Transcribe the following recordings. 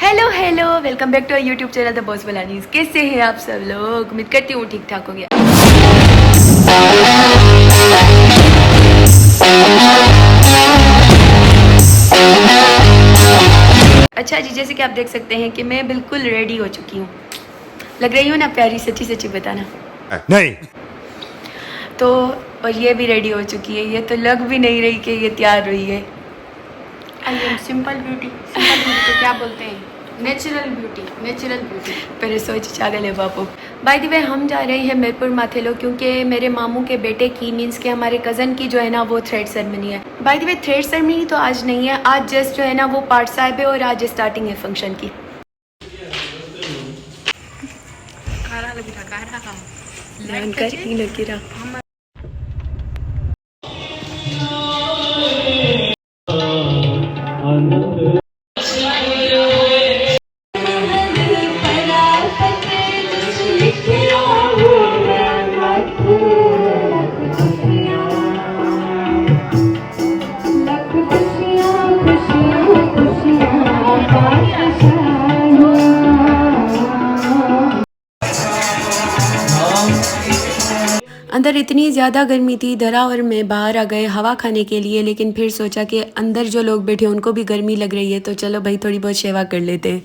Hello hello, welcome back to our YouTube channel the boss Balanis. कैसे हैं आप सब लोग? उम्मीद करती हूँ ठीक ठाक हो गया। अच्छा जी, जैसे कि आप देख सकते हैं कि मैं बिल्कुल रेडी हो चुकी हूँ। लग रही हूँ ना प्यारी? सच्ची सच्ची बताना। नहीं तो और ये भी रेडी हो चुकी है। ये तो लग भी नहीं रही कि ये तैयार हुई है। I am simple beauty. Simple beauty को क्या बोलते हैं? Natural beauty. Natural beauty. मेरे सोच चागल है बापू। बाय द वे, हम जा रहे हैं मीरपुर माथेलो क्योंकि मेरे मामू के बेटे की मीन्स के हमारे कज़न की जो है ना वो थ्रेड सेरेमनी है। By the way, thread ceremony तो आज नहीं है, आज जस्ट जो है ना वो पार्ट साहिब है और आज स्टार्टिंग है फंक्शन की। अंदर इतनी ज़्यादा गर्मी थी, धरा और मैं बाहर आ गए हवा खाने के लिए, लेकिन फिर सोचा कि अंदर जो लोग बैठे उनको भी गर्मी लग रही है तो चलो भाई थोड़ी बहुत सेवा कर लेते हैं।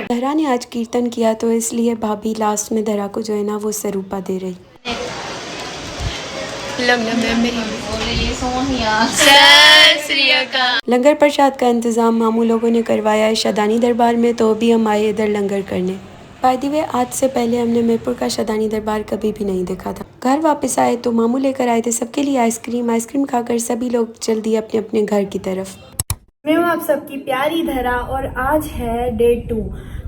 धरा ने आज कीर्तन किया तो इसलिए भाभी लास्ट में धरा को जो है ना वो सरूपा दे रही। लंगर प्रसाद का इंतज़ाम मामू लोगों ने करवाया है शदानी दरबार में, तो अभी हम आए इधर लंगर करने। बाय द वे, आज से पहले हमने मीरपुर का शदानी दरबार कभी भी नहीं देखा था। घर वापस आए तो मामू लेकर आए थे सबके लिए आइसक्रीम खाकर सभी लोग चल दिए अपने अपने घर की तरफ। मैं हूँ आप सबकी प्यारी धरा और आज है डे 2।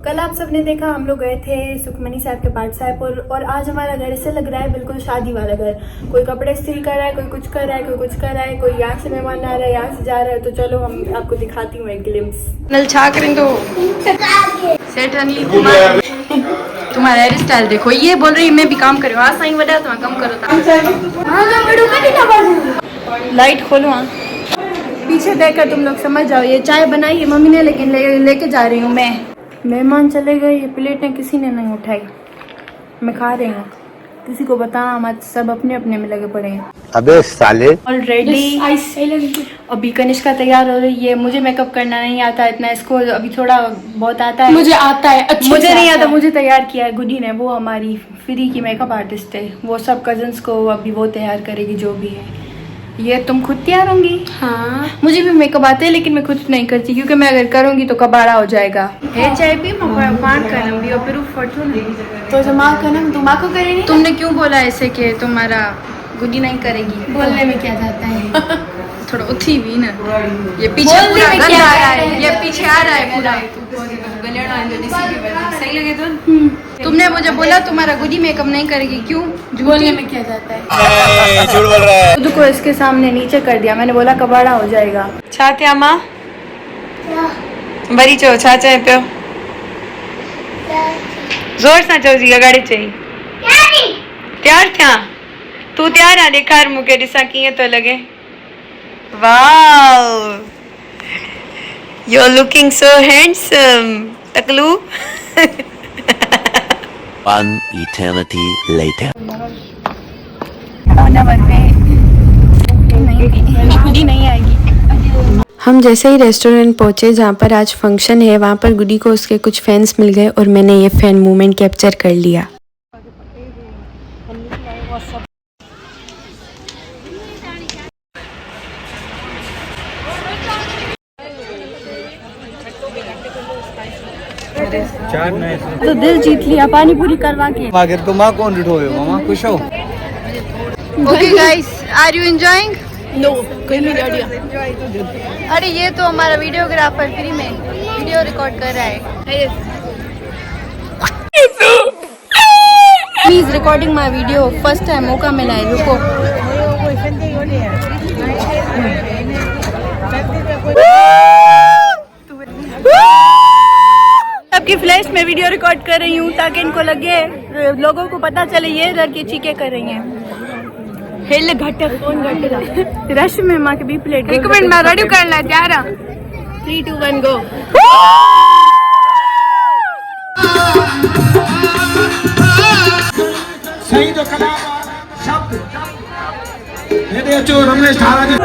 कल आप सबने देखा हम लोग गए थे सुखमनी साहब के पाठ साहब और आज हमारा घर ऐसे लग रहा है बिल्कुल शादी वाला घर। कोई कपड़े स्टिल कर रहा है, कोई कुछ कर रहा है, कोई कुछ कर रहा है, कोई यहाँ से मेहमान आ रहा है, यहाँ से जा रहा है। तो चलो हम आपको दिखाती हूँ एक ग्लिम्स। नल छा करें तो सेठ अनिल कुमार तुम्हारा हेयर स्टाइल देखो। ये बोल रही मैं भी काम करूँ। हाँ साईं वजह तुम कम करो। लाइट खोलो। हाँ पीछे देखकर तुम लोग समझ जाओ। ये चाय बनाई है मम्मी ने, लेकिन लेके जा रही हूँ मैं। मेहमान चले गए, ये प्लेटें किसी ने नहीं उठाई, मैं खा रही हूँ। किसी को बताना मत, सब अपने अपने में लगे पड़े हैं। अबे साले ऑलरेडी अभी कनिष्का तैयार हो रही है। मुझे मेकअप करना नहीं आता इतना, इसको अभी थोड़ा बहुत आता है। मुझे आता है, अच्छे मुझे से नहीं आता आता। है। मुझे तैयार किया है गुडी ने, वो हमारी फ्री की मेकअप आर्टिस्ट है। वो सब कजन्स को अभी वो तैयार करेगी जो भी है। ये तुम खुद तैयार होंगी? हाँ, मुझे भी मेकअप आता है लेकिन मैं खुद नहीं करती क्योंकि मैं अगर करूंगी तो कबाड़ा हो जाएगा। है चाय पी पान करम भी और तो जमा कनम तुम को करे नहीं। तुमने क्यों बोला ऐसे कि तुम्हारा गुडी नहीं करेगी? बोलने में क्या जाता है? थोड़ा उठी भी ना। ये पीछे पूरा गंदा आ रहा है, ये पीछे आ रहा है पूरा। सही लगे तो तुमने मुझे बोला तुम्हारा गुडी मेकअप नहीं करेगी, क्यों? बोलने में क्या जाता है? झूठ बोल रहा है। खुद को इसके सामने नीचे कर दिया। मैंने बोला कबाड़ा हो जाएगा। छाते अम्मा बड़ी चो छाचा है प्यो जोर से चो जी गाड़ी चाहिए तैयार क्या तू तैयार आ देखार मुके दिशा किए तो लगे। Wow you are looking so handsome टकलू। One eternity later. गुडी नहीं आएगी। हम जैसे ही रेस्टोरेंट पहुंचे जहां पर आज फंक्शन है, वहां पर गुडी को उसके कुछ फैंस मिल गए और मैंने ये फैन मूवमेंट कैप्चर कर लिया। तो दिल जीत लिया पानी पूरी करवा के। मागर तो माँ कौन उठोयो मामा खुश हो? Okay guys, are you enjoying? No, कोई नहीं आइडिया। अरे ये तो हमारा वीडियोग्राफर फ्री में वीडियो रिकॉर्ड कर रहा है। Please recording my video, first time मौका मिला है। रुको सबकी फ्लैश में वीडियो रिकॉर्ड कर रही हूँ ताकि इनको लगे, लोगों को पता चले ये लड़की चीखें कर रही हैं। हिल घट फोन घट रश में माँ के बी प्लेट। एक मिनट मैं रेडी करना तैयार हूं। 3 2 1 गो। सही तो कला शब्द ये देखो रमेश ठारा जी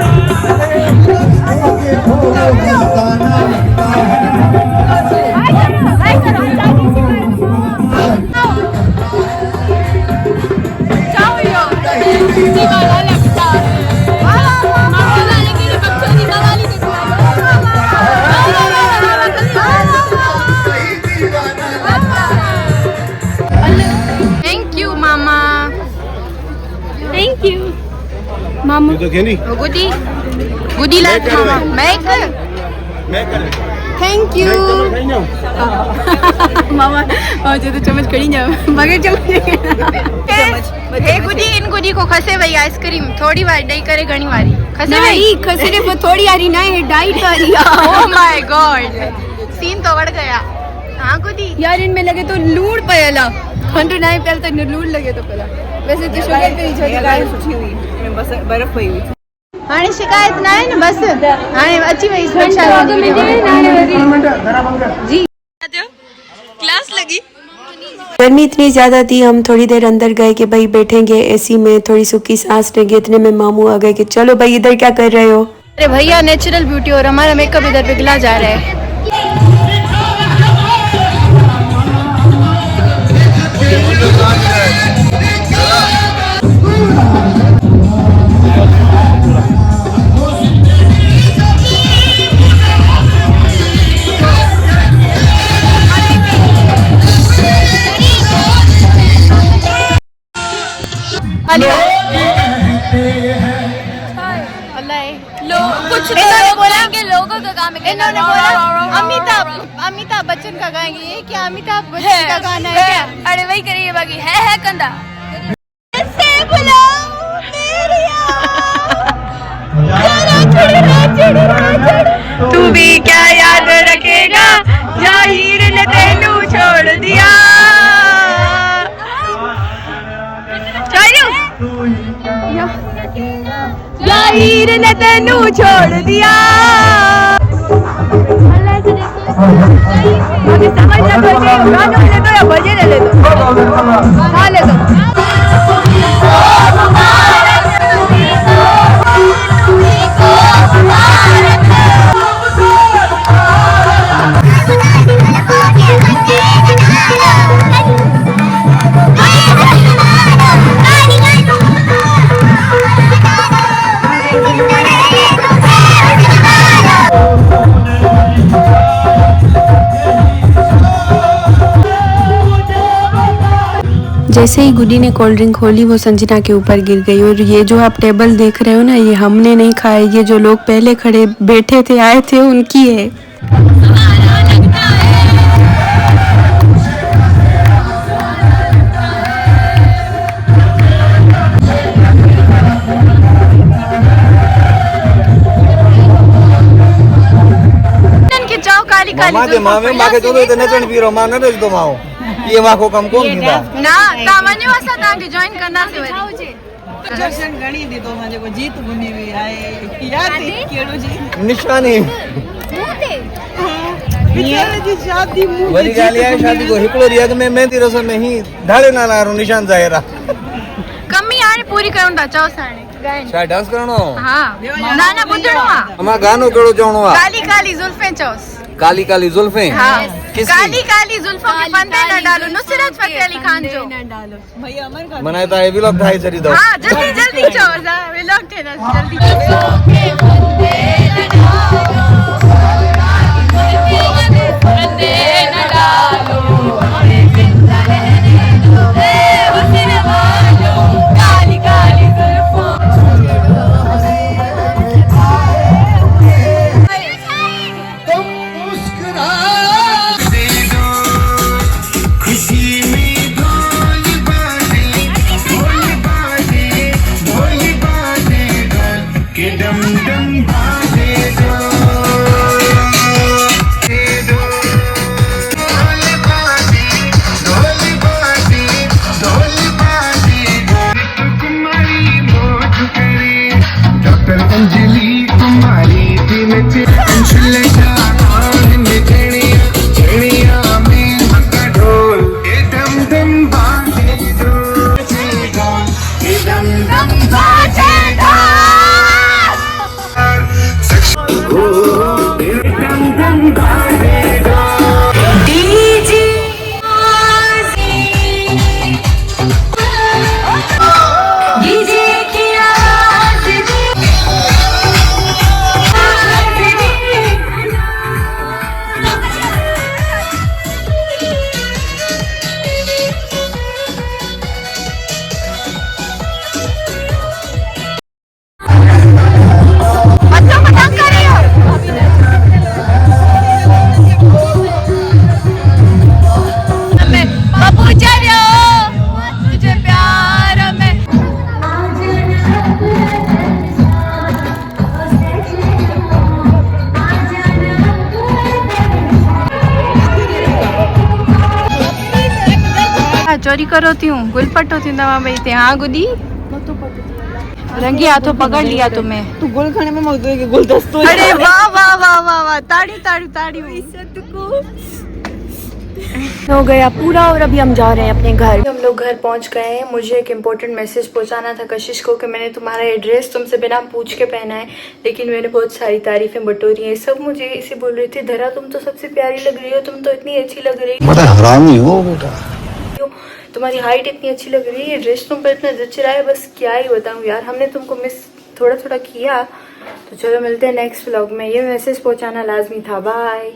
थैंक यू मामा। थैंक यू मामू। तो कहनी गुडी गुडी लाइक मामा। मैं कर थैंक यू मामा और जो तो चम्मच कड़ी जा मगर चम्मच हे गुडी इन गुडी को खसे भाई आइसक्रीम थोड़ी बार डई करे घणी वारी खसे भाई नहीं खसरे पर थोड़ी आ रही ना है डाइट आ रही ओह माय गॉड सीन तो बढ़ गया। हाँ गुडी यार इनमें लगे तो लूड़ पहला खंड नहीं पहले तो लूड़ लगे तो पहला वैसे तो शुगर पे ही गाय सुठी हुई मैं बस बर्फ हुई हाणे शिकायत ना है ना बस हाणे अची वई जी क्लास लगी। गर्मी इतनी ज़्यादा थी, हम थोड़ी देर अंदर गए कि भाई बैठेंगे एसी में, थोड़ी सूखी सांस लेंगे। इतने में मामू आ गए कि चलो भाई इधर क्या कर रहे हो। अरे भैया नेचुरल ब्यूटी और हमारा मेकअप इधर पिघला जा रहा है। कुछ इन्होंने बोला कि लोगों का काम है। इन्होंने बोला अमिताभ बच्चन का गाएंगे। ये क्या अमिताभ बच्चन का गाना है क्या? अरे वही करिए बाकी है कंधा तू भी क्या याद रखेगा जाहिर ने तेनू छोड़ दिया। जाहिर ने तेनू छोड़ दिया। समझ ना कोई गाना ले दो या भजन ले दो। हाँ ले दो। जैसे ही गुडी ने कोल्ड ड्रिंक खोली वो संजना के ऊपर गिर गई। और ये जो आप टेबल देख रहे हो ना, ये हमने नहीं खाया, ये जो लोग पहले खड़े बैठे थे आए थे उनकी है। काली काली मामा के मामे माके तो इतने चण पी रो माने रे तो माओ ये मां को कम कोन दीदा ना तावने वासा ताके ज्वाइन करना से वरी दर्शन घणी दी तो मुझे को जीत बनी हुई है याद है केड़ो जी निशानी बेचारे जी शादी मुंह वरी गाली है शादी को हिकड़ो रिया में मेहंदी रसम में ही ढाले ना लारो निशान जायरा कमी आने पूरी करूं ता चौ साणे गायन छा डांस करणो हां ना ना बुधणो आ अमा गानो केड़ो चवणो आ काली काली जुल्फे चौस काली काली जुल्फे हां काली काली जुल्फों के फंदे न डालो नुसरत फतेह अली खान जो भैया अमर का मनाए ता व्लॉग ठाई छरी दो हां जल्दी जल्दी चौस व्लॉग थे ना जल्दी क्या चोरी करो त्यूं गुलपट होती तव्हां ॿई हिते हाँ गुडी रंगी हाथों पकड़ लिया तुम्हें तू गुल खाने में मौजूद है गुलदस्तों अरे वाह वाह वाह वाह वाह ताड़ी ताड़ी ताड़ी हो गया पूरा और अभी हम जा रहे हैं अपने घर। हम लोग घर पहुंच गए हैं। मुझे एक इम्पोर्टेंट मैसेज पहुंचाना था कशिश को कि मैंने तुम्हारा एड्रेस तुमसे बिना पूछ के पहना है, लेकिन मैंने बहुत सारी तारीफें बटोरी हैं। सब मुझे इसे बोल रही थी धरा तुम तो सबसे प्यारी लग रही हो, तुम तो इतनी अच्छी लग रही हो, बड़ा हरामी हो बेटा। तुम्हारी हाइट इतनी अच्छी लग रही है, ड्रेस तुम पर इतना जच रहा है, बस क्या ही बताऊँ यार। हमने तुमको मिस थोड़ा थोड़ा किया। तो चलो मिलते हैं नेक्स्ट व्लॉग में। ये मैसेज पहुंचाना लाजमी था। बाय।